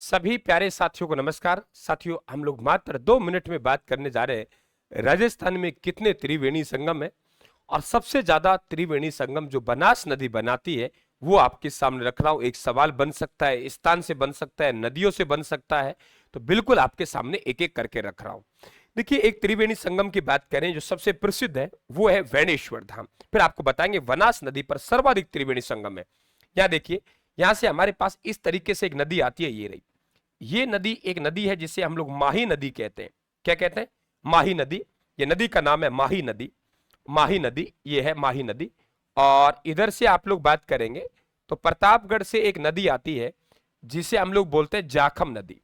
सभी प्यारे साथियों को नमस्कार। साथियों, हम लोग मात्र 2 मिनट में बात करने जा रहे हैं राजस्थान में कितने त्रिवेणी संगम है और सबसे ज्यादा त्रिवेणी संगम जो बनास नदी बनाती है वो आपके सामने रख रहा हूं। एक सवाल बन सकता है, स्थान से बन सकता है, नदियों से बन सकता है, तो बिल्कुल आपके सामने एक एक करके रख रहा हूं। देखिए, एक त्रिवेणी संगम की बात करें जो सबसे प्रसिद्ध है वो है वेणेश्वर धाम। फिर आपको बताएंगे बनास नदी पर सर्वाधिक त्रिवेणी संगम है। यहाँ देखिए, यहां से हमारे पास इस तरीके से एक नदी आती है, ये रही। ये नदी एक नदी है जिसे हम लोग माही नदी कहते हैं। क्या कहते हैं? माही नदी। ये नदी का नाम है माही नदी। माही नदी, ये है माही नदी। और इधर से आप लोग बात करेंगे तो प्रतापगढ़ से एक नदी आती है जिसे हम लोग बोलते हैं जाखम नदी।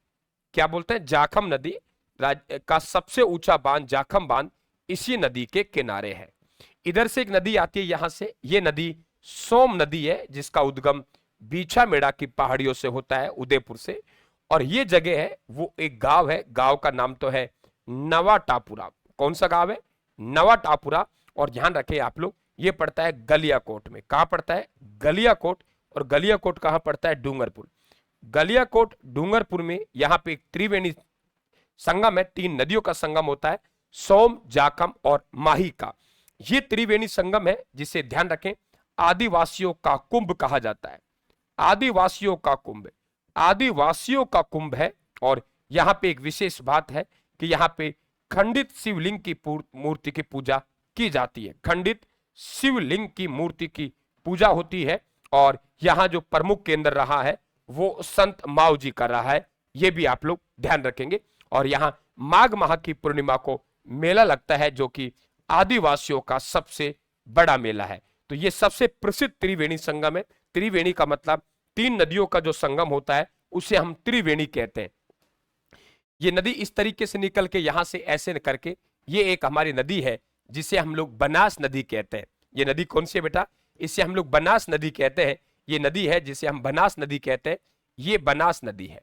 क्या बोलते हैं? जाखम नदी। का सबसे ऊंचा बांध जाखम बांध इसी नदी के किनारे है। इधर से एक नदी आती है यहां से, ये नदी सोम नदी है जिसका उद्गम बीछामेड़ा की पहाड़ियों से होता है, उदयपुर से। और ये जगह है, वो एक गांव है, गांव का नाम तो है नवा टापुरा। कौन सा गांव है? नवा टापुरा। और ध्यान रखें आप लोग, ये पड़ता है गलियाकोट में। कहां पड़ता है? गलियाकोट। और गलियाकोट कहां पड़ता है? डूंगरपुर। गलियाकोट डूंगरपुर में यहां पे एक त्रिवेणी संगम है, 3 नदियों का संगम होता है, सोम, जाखम और माही का। ये त्रिवेणी संगम है जिसे ध्यान रखें आदिवासियों का कुंभ कहा जाता है। आदिवासियों का कुंभ, आदिवासियों का कुंभ है। और यहां पे एक विशेष बात है कि यहां पे खंडित शिवलिंग की मूर्ति की पूजा की जाती है। खंडित शिवलिंग की मूर्ति की पूजा होती है। और यहां जो प्रमुख केंद्र रहा है वो संत माऊ जी का रहा है, ये भी आप लोग ध्यान रखेंगे। और यहां माघ माह की पूर्णिमा को मेला लगता है जो कि आदिवासियों का सबसे बड़ा मेला है। तो ये सबसे प्रसिद्ध त्रिवेणी संगम है। त्रिवेणी का मतलब 3 नदियों का जो संगम होता है उसे हम त्रिवेणी कहते हैं। ये नदी इस तरीके से निकल के यहां से ऐसे करके, ये एक हमारी नदी है जिसे हम लोग बनास नदी कहते हैं। ये नदी कौन सी है बेटा? इसे हम लोग बनास नदी कहते हैं। ये नदी है जिसे हम बनास नदी कहते हैं। ये बनास नदी है।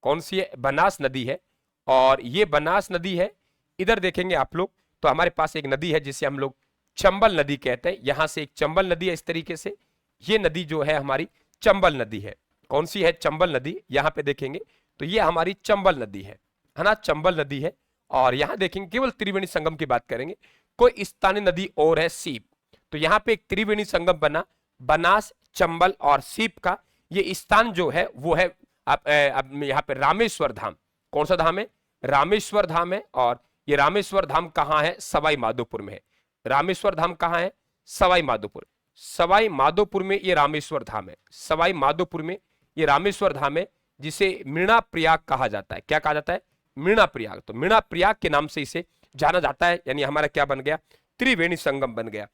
कौन सी है? बनास नदी है। और ये बनास नदी है। इधर देखेंगे आप लोग तो हमारे पास एक नदी है जिसे हम लोग चंबल नदी कहते हैं। यहां से एक चंबल नदी है इस तरीके से। ये नदी जो है हमारी चंबल नदी है। कौन सी है? चंबल नदी। यहां पे देखेंगे तो ये हमारी चंबल नदी है ना? चंबल नदी है। और यहां देखेंगे केवल त्रिवेणी संगम की बात करेंगे, कोई स्थानीय नदी और है सीप। तो यहां पे एक त्रिवेणी संगम बना, बनास, चंबल और सीप का। ये स्थान जो है वो है अब यहाँ पे रामेश्वर धाम। कौन सा धाम है? रामेश्वर धाम है। और ये रामेश्वर धाम कहाँ है? सवाई माधोपुर में है। रामेश्वर धाम कहाँ है? सवाई माधोपुर। सवाई माधोपुर में ये रामेश्वर धाम है। सवाई माधोपुर में ये रामेश्वर धाम है जिसे मीणा प्रयाग कहा जाता है। क्या कहा जाता है? मीणा प्रयाग। तो मीणा प्रयाग के नाम से इसे जाना जाता है। यानी हमारा क्या बन गया? त्रिवेणी संगम बन गया।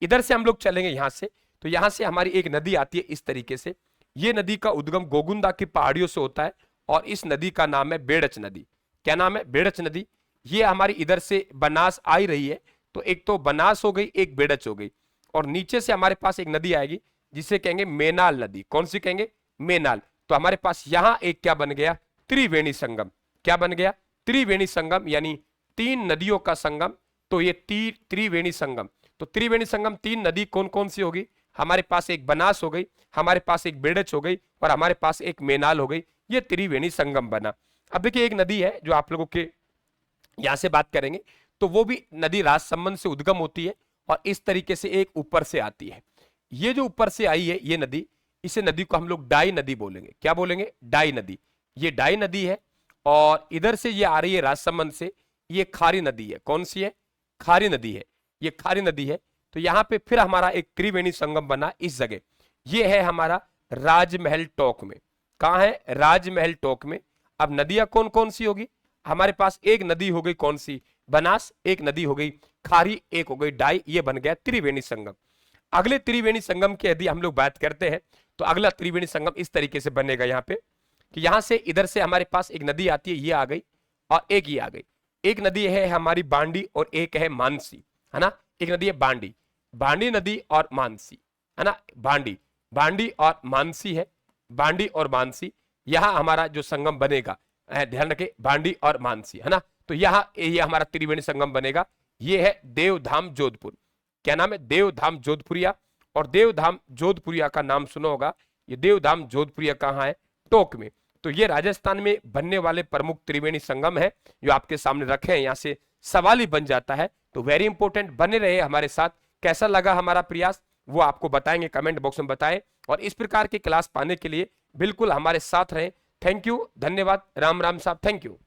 इधर से हम लोग चलेंगे यहां से, तो यहां से हमारी एक नदी आती है इस तरीके से। ये नदी का उद्गम गोगुंदा की पहाड़ियों से होता है और इस नदी का नाम है बेड़च नदी। क्या नाम है? बेड़च नदी। ये हमारी इधर से बनास आई रही है, तो एक तो बनास हो गई, एक बेड़च हो गई। और नीचे से हमारे पास एक नदी आएगी जिसे कहेंगे मेनाल नदी। कौन सी कहेंगे? मेनाल। तो हमारे पास यहां एक क्या बन गया? त्रिवेणी संगम। क्या बन गया? त्रिवेणी संगम, यानी 3 नदियों का संगम। तो ये त्रिवेणी संगम। तो त्रिवेणी संगम 3 नदी कौन कौन सी होगी? हमारे पास एक बनास हो गई, हमारे पास एक बेड़च हो गई और हमारे पास एक मेनाल हो गई। ये त्रिवेणी संगम बना। अब देखिए, एक नदी है जो आप लोगों के यहां से बात करेंगे तो वो भी नदी राजसमंद से उद्गम होती है और इस तरीके से एक ऊपर से आती है। ये जो ऊपर से आई है ये नदी, इसे नदी को हम लोग डाई नदी बोलेंगे। क्या बोलेंगे? डाई नदी। ये डाई नदी है। और इधर से ये आ रही है राजसमंद से, ये खारी नदी है। कौन सी है? खारी नदी है। ये खारी नदी है। तो यहां पे फिर हमारा एक त्रिवेणी संगम बना इस जगह। ये है हमारा राजमहल टोक में। कहां है? राजमहल टोक में। अब नदियां कौन कौन सी होगी? हमारे पास एक नदी हो गई कौन सी? बनास। एक नदी हो गई खारी, एक हो गई डाई। ये बन गया त्रिवेणी संगम। अगले त्रिवेणी संगम की यदि हम लोग बात करते हैं तो अगला त्रिवेणी संगम इस तरीके से बनेगा यहाँ पे कि यहां से इधर से हमारे पास एक नदी आती है, ये आ गई और एक ये आ गई। एक नदी है हमारी बांडी और एक है मानसी, है ना? एक नदी है बांडी, बांडी नदी और मानसी, है ना? बांडी, बांडी और मानसी है। बांडी और मानसी, यहां हमारा जो संगम बनेगा, ध्यान रखें, बांडी और मानसी, है ना? तो यहाँ ये हमारा त्रिवेणी संगम बनेगा। ये है देवधाम जोधपुर। क्या नाम है? देवधाम जोधपुरिया। और देवधाम जोधपुरिया का नाम सुना होगा। ये देवधाम जोधपुरिया कहाँ है? टोक में। तो ये राजस्थान में बनने वाले प्रमुख त्रिवेणी संगम है जो आपके सामने रखे हैं। यहाँ से सवाल ही बन जाता है, तो वेरी इंपॉर्टेंट, बने रहे हमारे साथ। कैसा लगा हमारा प्रयास वो आपको बताएंगे, कमेंट बॉक्स में बताएं, और इस प्रकार की क्लास पाने के लिए बिल्कुल हमारे साथ रहें। थैंक यू, धन्यवाद, राम राम साहब, थैंक यू।